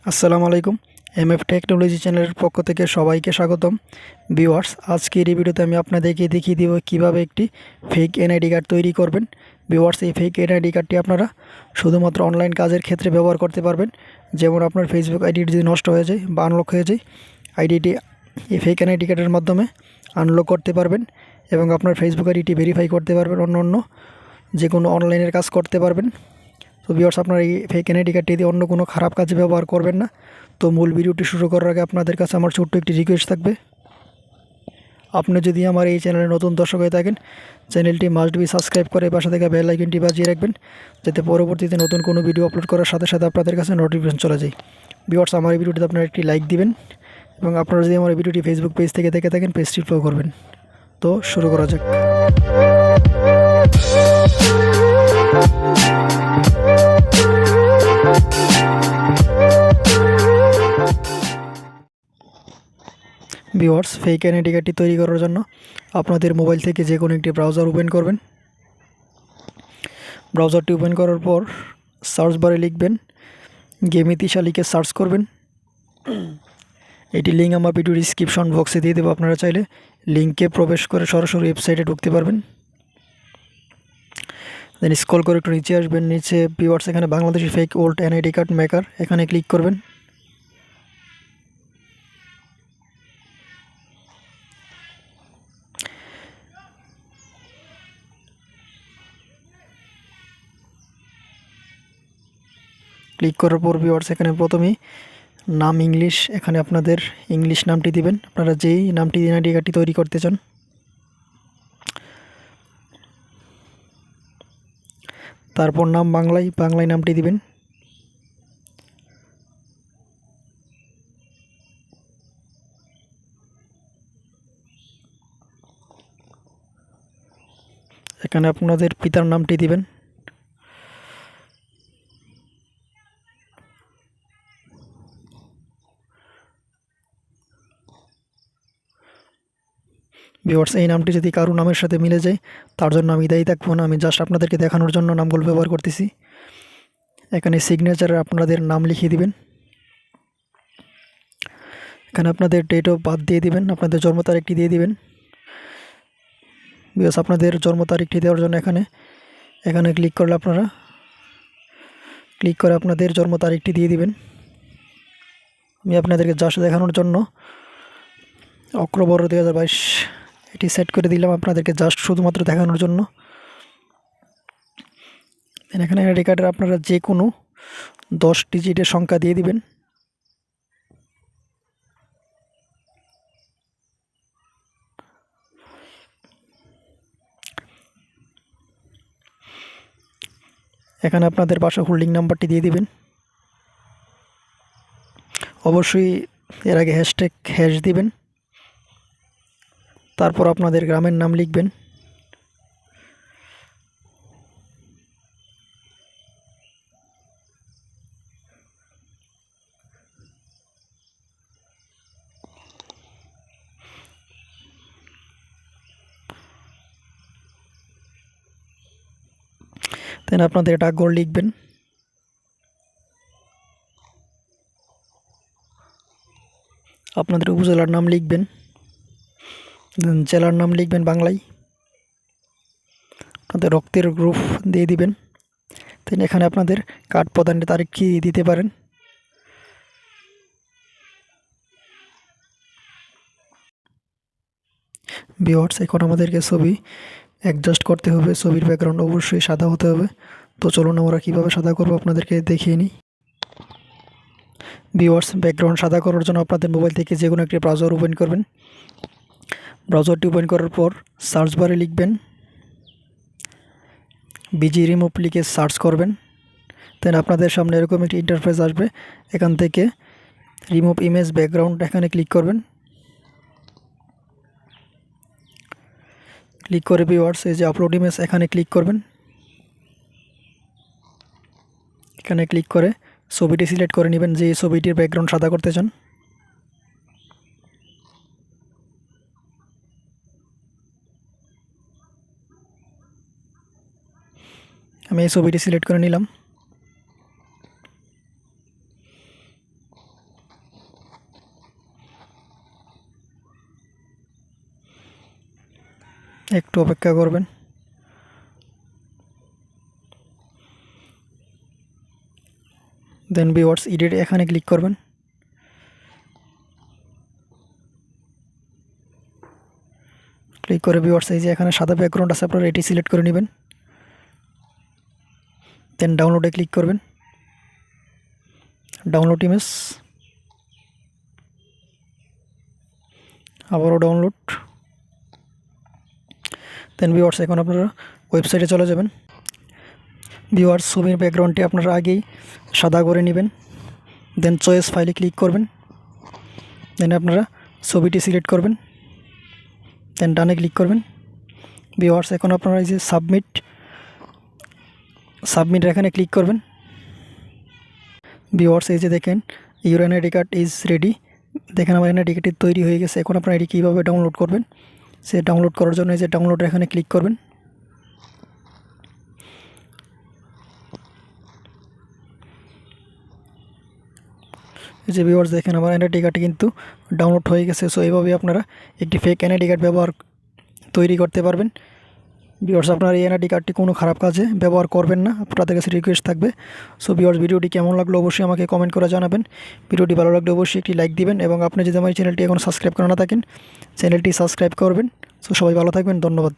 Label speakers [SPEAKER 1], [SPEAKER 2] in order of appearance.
[SPEAKER 1] আসসালামু আলাইকুম। MF technology চ্যানেলের পক্ষ থেকে সবাইকে স্বাগতম। ভিউয়ার্স, আজকের এই ভিডিওতে আমি আপনাদেরকে দেখিয়ে দিব কিভাবে একটি ফেক এনআইডি কার্ড তৈরি করবেন। ভিউয়ার্স, এই ফেক এনআইডি কার্ডটি আপনারা শুধুমাত্র অনলাইন কাজের ক্ষেত্রে ব্যবহার করতে পারবেন। যেমন আপনার ফেসবুক আইডি যদি নষ্ট হয়ে যায় বা আনলক হয়ে যায়, আইডিটি এই ফেক এনআইডি কার্ডের মাধ্যমে আনলক করতে পারবেন এবং আপনার ফেসবুক আইডিটি ভেরিফাই করতে পারবেন, অন্য যে কোনো অনলাইনের কাজ করতে পারবেন। তো ভিউয়ার্স, আপনারা এই ফেক এনআইডি কার্ডটি দিয়ে অন্য কোনো খারাপ কাজে ব্যবহার করবেন না। তো মূল ভিডিওটি শুরু করার আগে আপনাদের কাছে আমার ছোট্ট একটি রিকোয়েস্ট থাকবে। আপনি যদি আমার এই চ্যানেলে নতুন দর্শক হয়ে থাকেন, চ্যানেলটি মাস্ট বি সাবস্ক্রাইব করে পাশে থেকে বেল আইকনটি বাজিয়ে রাখবেন, যাতে পরবর্তীতে নতুন কোনো ভিডিও আপলোড করার সাথে সাথে আপনাদের কাছে নোটিফিকেশন চলে যায়। ভিউয়ার্স, আমার এই ভিডিওটিতে আপনারা একটি লাইক দিবেন এবং আপনারা যদি আমার এই ভিডিওটি ফেসবুক পেজ থেকে দেখে থাকেন, পেজটি ফলো করবেন। তো শুরু করা যাক। ভিউয়ার্স, ফেক আইডেন্টি কার্ডটি তৈরি করার জন্য আপনাদের মোবাইল থেকে যে কোনো একটি ব্রাউজার ওপেন করবেন। ব্রাউজারটি ওপেন করার পর সার্চ বারে লিখবেন গেমিতিশা লিখে সার্চ করবেন। এটি লিঙ্ক আমার ভিডিও ডিসক্রিপশন বক্সে দিয়ে দেবো, আপনারা চাইলে লিঙ্কে প্রবেশ করে সরাসরি ওয়েবসাইটে ঢুকতে পারবেন। দেন স্ক্রল করে একটু নিচে আসবেন। নিচে ভিউয়ার্স, এখানে Bangladeshi fake old NID card maker, এখানে ক্লিক করবেন। ক্লিক করার পর ভিউয়ার্স, এখানে প্রথমেই নাম ইংলিশ, এখানে আপনাদের ইংলিশ নামটি দিবেন, আপনারা যেই নামটি এনআইডি কার্ডটি তৈরি করতে চান। তারপর নাম বাংলায় নামটি দিবেন। এখানে আপনাদের পিতার নামটি দিবেন। ভিউয়ার্স, এই নামটি যদি কারো নামের সাথে মিলে যায়, তার জন্য আমি দায়ী থাকবো না, আমি জাস্ট আপনাদেরকে দেখানোর জন্য নামগুলো ব্যবহার করতেছি। এখানে সিগনেচারে আপনাদের নাম লিখিয়ে দিবেন। এখানে আপনাদের ডেট অফ বার্থ দিয়ে দিবেন, আপনাদের জন্ম তারিখটি দিয়ে দিবেন। ভিউয়ার্স, আপনাদের জন্ম তারিখটি দেওয়ার জন্য এখানে ক্লিক করে আপনাদের জন্ম তারিখটি দিয়ে দিবেন। আমি আপনাদেরকে জাস্ট দেখানোর জন্য অক্টোবর 2022 এটি সেট করে দিলাম, আপনাদেরকে জাস্ট শুধুমাত্র দেখানোর জন্য। এখানে আইডি কার্ডের আপনারা যে কোনো 10 ডিজিটের সংখ্যা দিয়ে দিবেন। এখানে আপনাদের বাসা হোল্ডিং নাম্বারটি দিয়ে দিবেন। অবশ্যই এর আগে হ্যাশ দিবেন। তারপর আপনাদের গ্রামের নাম লিখবেন। দেন আপনাদের ডাকঘর লিখবেন। আপনাদের উপজেলার নাম লিখবেন। দেন জেলার নাম লিখবেন বাংলায়। আপনাদের রক্তের গ্রুপ দিয়ে দিবেন। দেন এখানে আপনাদের কার্ড প্রদানের তারিখ কি দিতে পারেন। ভিউয়ার্স, এখন আমাদেরকে ছবি অ্যাডজাস্ট করতে হবে। ছবির ব্যাকগ্রাউন্ড অবশ্যই সাদা হতে হবে। তো চলুন আমরা কীভাবে সাদা করব আপনাদেরকে দেখিয়ে নিই। ভিউয়ার্স, ব্যাকগ্রাউন্ড সাদা করার জন্য আপনাদের মোবাইল থেকে যে কোনো একটি ব্রাউজার ওপেন করবেন। ব্রাউজারটি ওপেন করার পর সার্চ বারে লিখবেন বিজি রিমুভ লিখে সার্চ করবেন। দেন আপনাদের সামনে এরকম একটি ইন্টারফেস আসবে। এখান থেকে রিমুভ ইমেজ ব্যাকগ্রাউন্ড এখানে ক্লিক করবেন। ক্লিক করে ভিউয়ার্স, এই যে আপলোড ইমেজ এখানে ক্লিক করবেন। এখানে ক্লিক করে ছবিটি সিলেক্ট করে নেবেন, যে ছবিটির ব্যাকগ্রাউন্ড সাদা করতে চান। আমি এই ছবিটি সিলেক্ট করে নিলাম। একটু অপেক্ষা করবেন। দেন ভিউয়ার্স এডিট এখানে ক্লিক করবেন। ক্লিক করে ভিউয়ার্স এই যে এখানে সাদা ব্যাকগ্রাউন্ড আছে, আপনারা এটি সিলেক্ট করে নেবেন। দেন ডাউনলোডে ক্লিক করবেন, ডাউনলোড ইমেজ, আবারও ডাউনলোড। দেন ভিউয়ার্স এখন আপনারা ওয়েবসাইটে চলে যাবেন। ভিউয়ার্স ছবির ব্যাকগ্রাউন্ডটি আপনারা আগেই সাদা করে নেবেন। দেন চয়েস ফাইলে ক্লিক করবেন। দেন আপনারা ছবিটি সিলেক্ট করবেন। দেন ডানে ক্লিক করবেন। ভিউয়ার্স এখন আপনারা এই যে সাবমিট এখানে ক্লিক করবেন। ভিউয়ার্স এই যে দেখেন your NID card is ready. দেখেন আমার এনআইডি কার্ডটি তৈরি হয়ে গেছে। এখন আপনারা এটি কীভাবে ডাউনলোড করবেন, সে ডাউনলোড করার জন্য এই যে ডাউনলোড এখানে ক্লিক করবেন। এই যে ভিউয়ার্স দেখেন আমার এনআইডি কার্ডটি কিন্তু ডাউনলোড হয়ে গেছে। সো এইভাবে আপনারা একটি ফেক এনআইডি কার্ড তৈরি করতে পারবেন। ভিউয়ার্স আপনার এই এনআইডি কার্ডটি কোনো খারাপ কাজে ব্যবহার করবেন না, আপনাদের কাছে রিকোয়েস্ট থাকবে। সো ভিউয়ার্স ভিডিওটি কেমন লাগলো অবশ্যই আমাকে কমেন্ট করে জানাবেন। ভিডিওটি ভালো লাগলে অবশ্যই একটি লাইক দিবেন এবং আপনি যদি আমার চ্যানেলটি এখন সাবস্ক্রাইব করে না থাকেন চ্যানেলটি সাবস্ক্রাইব করবেন। সো সবাই ভালো থাকবেন, ধন্যবাদ।